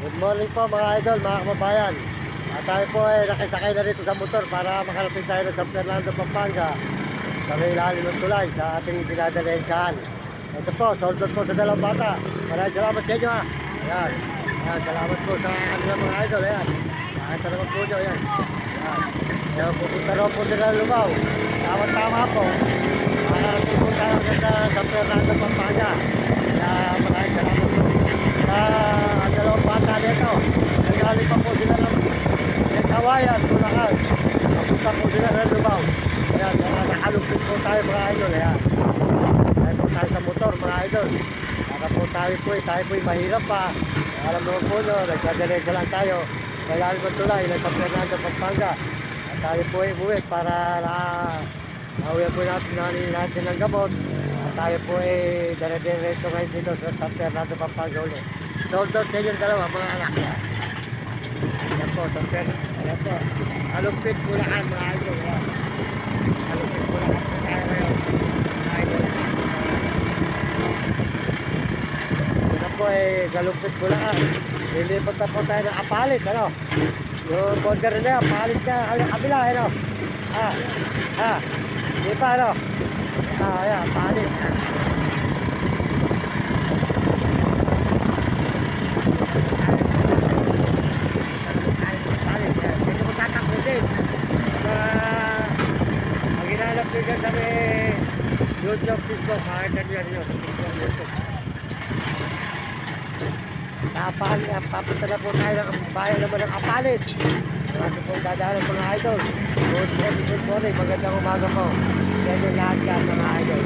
Good morning po mga idol, mga kababayan. At tayo po ay nakisakay na rito sa motor para makalapit tayo ng San Fernando, Pampanga sa may ilalim ng tulay sa ating dinadalensyahan. Ito po, soldot po sa dalawang bata. Maraming salamat sa inyo ha. Ayan. Ayan, salamat po sa kanilang mga idol. Ayan. Nakita naman po nyo. Ayan. Ayan. Ayan, pupunta rin po sila ng Lubao. Tama po. Makakarating po tayo sa San Fernando, Pampanga. Kaya maraming salamat po. Ang dalawang bata nito, nagaling pa po sila ng Kawayan, Bulacan. Napunta po sila ng Lubao. Ayan, nakalupit po tayo mga idol. Ayan. Tayo po tayo sa motor mga idol. Baka po tayo po mahirap pa. Alam naman po nyo, nagkadiretso lang tayo. Kailangan ko tulay, San Fernando, Pampanga. At tayo po ay umuwi para nauwi po natin ng gamot. At tayo po ay dire-diretso ngayon dito sa San Fernando, Pampanga ulit. Soldot sa inyo dalawa mga anak. Ayan po, San Fernando. Ayan po. Alupit Bulacan mga idol. Alupit Bulacan po tayo ngayon. Mga idol. Ayan po ay Galupit Bulacan. Lilipat na po tayo ng Apalit. Ano? Yung border na yan, Apalit ka. Kabila, ano? Hindi pa, ano? Ayan, Apalit. Ang hinanap nyo dyan sa may YouTube Facebook, makita nyo yan yun. Papunta na po tayo ng bayan naman ng Apalit. Marami pong dadaan mga idol. Good morning, magandang umaga po. Yan yung lahat yan mga idol.